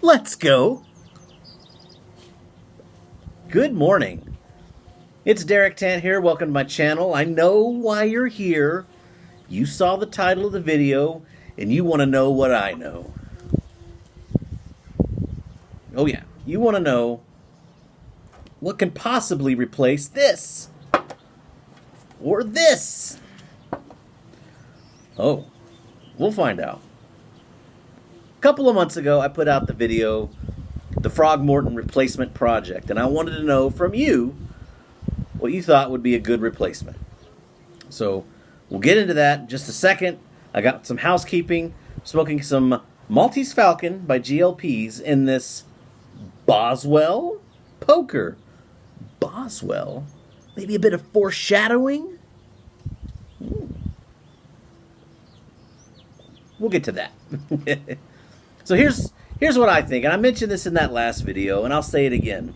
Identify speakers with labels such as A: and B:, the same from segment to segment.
A: Let's go. Good morning. It's Derek Tant here. Welcome to my channel. I know why you're here. You saw the title of the video and you want to know what I know. Oh yeah, you want to know what can possibly replace this or this. Oh, we'll find out. A couple of months ago, I put out the video, the Frog Morton replacement project, and I wanted to know from you what you thought would be a good replacement. So we'll get into that in just a second. I got some housekeeping, smoking some Maltese Falcon by GLP's in this Boswell poker. Boswell? Maybe a bit of foreshadowing? We'll get to that. So here's what I think, and I mentioned this in that last video, and I'll say it again.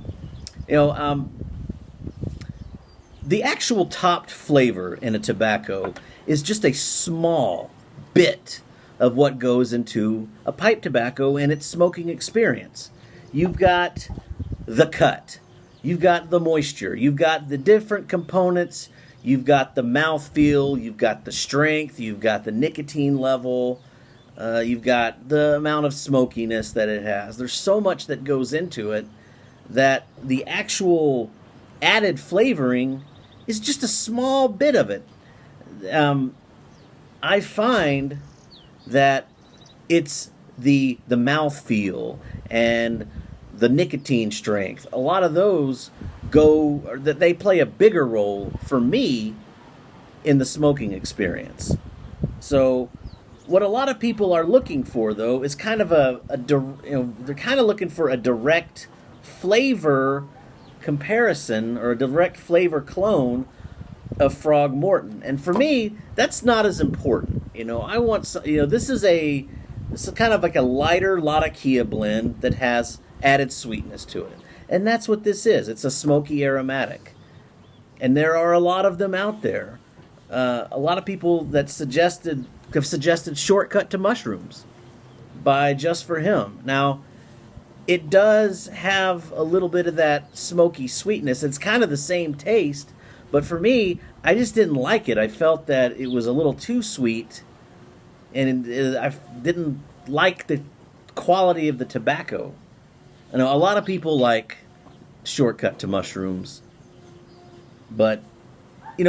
A: The actual topped flavor in a tobacco is just a small bit of what goes into a pipe tobacco and its smoking experience. You've got the cut, you've got the moisture, you've got the different components, you've got the mouthfeel, you've got the strength, you've got the nicotine level, you've got the amount of smokiness that it has. There's so much that goes into it that the actual added flavoring is just a small bit of it. I find that it's the mouthfeel and the nicotine strength. A lot of those that they play a bigger role for me in the smoking experience. So what a lot of people are looking for, though, is kind of they're kind of looking for a direct flavor comparison or a direct flavor clone of Frog Morton. And for me, that's not as important. I want this is kind of like a lighter Latakia blend that has added sweetness to it. And that's what this is. It's a smoky aromatic. And there are a lot of them out there. A lot of people that have suggested Shortcut to Mushrooms by Just For Him. Now, it does have a little bit of that smoky sweetness. It's kind of the same taste, but for me, I just didn't like it. I felt that it was a little too sweet, and I didn't like the quality of the tobacco. I know a lot of people like Shortcut to Mushrooms, but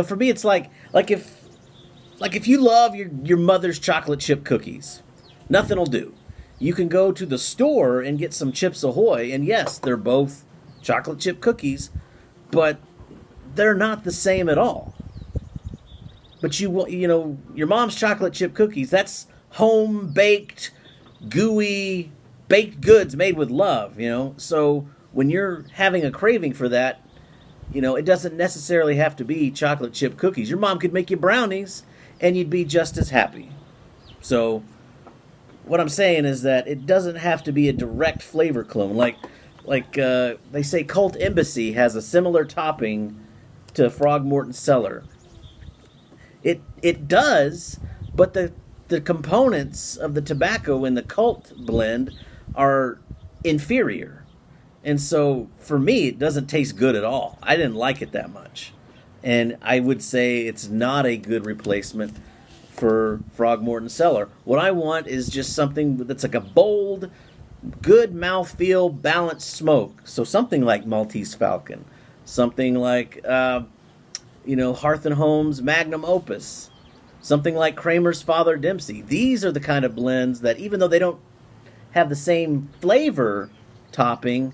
A: for me, it's like if you love your mother's chocolate chip cookies, nothing will do. You can go to the store and get some Chips Ahoy, and yes, they're both chocolate chip cookies, but they're not the same at all. But your mom's chocolate chip cookies, that's home-baked, gooey, baked goods made with love, So when you're having a craving for that, it doesn't necessarily have to be chocolate chip cookies. Your mom could make you brownies, and you'd be just as happy. So what I'm saying is that it doesn't have to be a direct flavor clone. Like they say Cult Embassy has a similar topping to Frog Morton Cellar. It does, but the components of the tobacco in the Cult blend are inferior. And so for me, it doesn't taste good at all. I didn't like it that much. And I would say it's not a good replacement for Frog Morton Cellar. What I want is just something that's like a bold, good mouthfeel, balanced smoke. So something like Maltese Falcon, something like Hearth and Home's Magnum Opus, something like Kramer's Father Dempsey. These are the kind of blends that, even though they don't have the same flavor topping,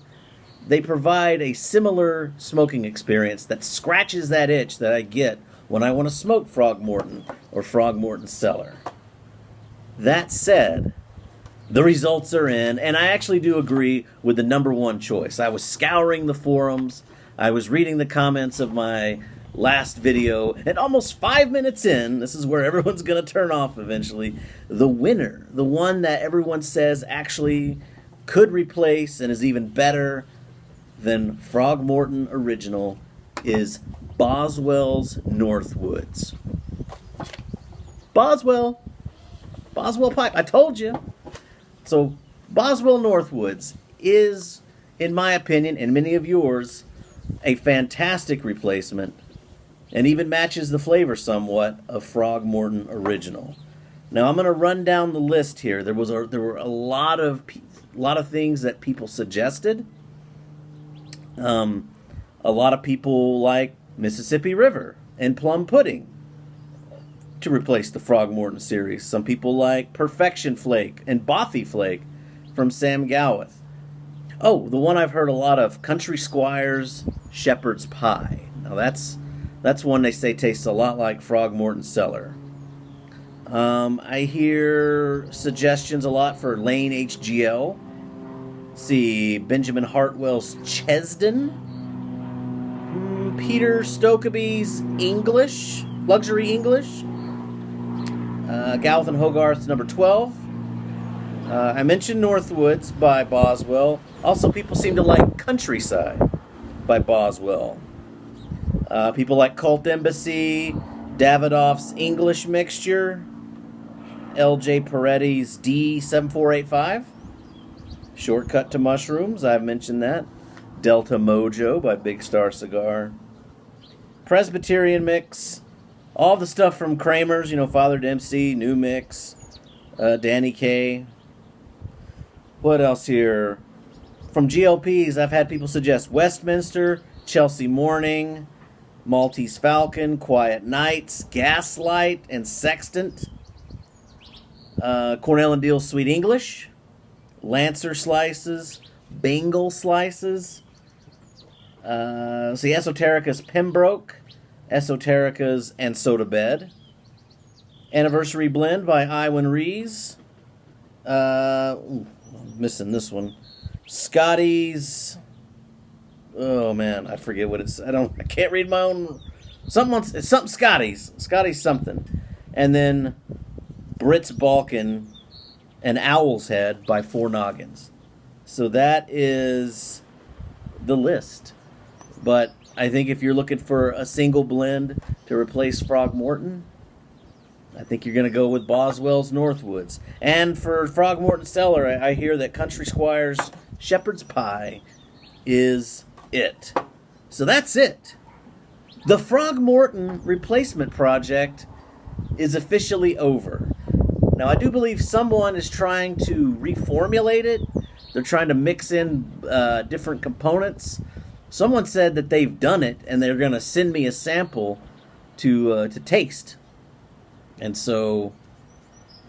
A: they provide a similar smoking experience that scratches that itch that I get when I want to smoke Frog Morton or Frog Morton Cellar. That said, the results are in, and I actually do agree with the number one choice. I was scouring the forums, I was reading the comments of my last video, and almost 5 minutes in, this is where everyone's going to turn off eventually, the winner, the one that everyone says actually could replace and is even better than Frog Morton Original, is Boswell's Northwoods. Boswell Pipe, I told you. So Boswell Northwoods is, in my opinion, and many of yours, a fantastic replacement, and even matches the flavor somewhat of Frog Morton Original. Now I'm going to run down the list here. There were a lot of things that people suggested. A lot of people like Mississippi River and Plum Pudding to replace the Frog Morton series. Some people like Perfection Flake and Bothy Flake from Sam Gowith. Oh, the one I've heard a lot of, Country Squire's Shepherd's Pie. Now that's one they say tastes a lot like Frog Morton Cellar. I hear suggestions a lot for Lane HGL. See, Benjamin Hartwell's Chesden. Peter Stokeby's English, Luxury English. Gowith and Hogarth's number 12. I mentioned Northwoods by Boswell. Also, people seem to like Countryside by Boswell. People like Cult Embassy, Davidoff's English Mixture, L.J. Peretti's D7485, Shortcut to Mushrooms, I've mentioned that, Delta Mojo by Big Star Cigar, Presbyterian Mix, all the stuff from Kramer's, Father Dempsey, New Mix, Danny K. What else here? From GLPs, I've had people suggest Westminster, Chelsea Morning, Maltese Falcon, Quiet Nights, Gaslight, and Sextant. Cornell and Deal's Sweet English, Lancer Slices, Bengal Slices. Esoterica's Pembroke, Esoterica's and Soda Bed. Anniversary Blend by Iwan Rees. I'm missing this one. Scotty's. Oh man, I forget what it's. I can't read my own. It's something Scotty's. Scotty's something. And then Brit's Balkan and Owl's Head by Four Noggins. So that is the list. But I think if you're looking for a single blend to replace Frog Morton, I think you're going to go with Boswell's Northwoods. And for Frog Morton Cellar, I hear that Country Squire's Shepherd's Pie is it. So that's it. The Frog Morton replacement project is officially over. Now, I do believe someone is trying to reformulate it. They're trying to mix in different components. Someone said that they've done it, and they're going to send me a sample to taste. And so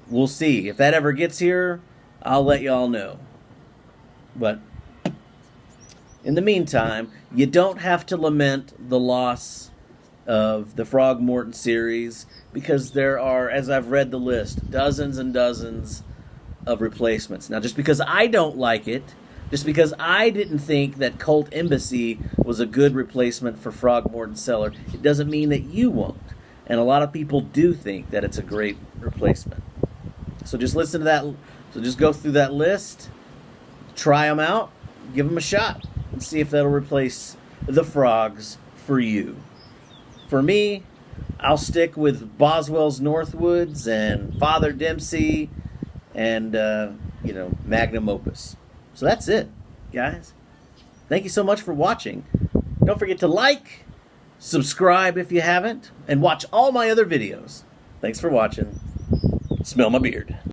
A: we'll see. If that ever gets here, I'll let y'all know. But in the meantime, you don't have to lament the loss of the Frog Morton series, because there are, as I've read the list, dozens and dozens of replacements. Now, just because I don't like it, just because I didn't think that Cult Embassy was a good replacement for Frog Morton Cellar, it doesn't mean that you won't. And a lot of people do think that it's a great replacement. So just listen to that. So just go through that list, try them out, give them a shot, and see if that'll replace the frogs for you. For me, I'll stick with Boswell's Northwoods and Father Dempsey and, Magnum Opus. So that's it, guys. Thank you so much for watching. Don't forget to like, subscribe if you haven't, and watch all my other videos. Thanks for watching. Smell my beard.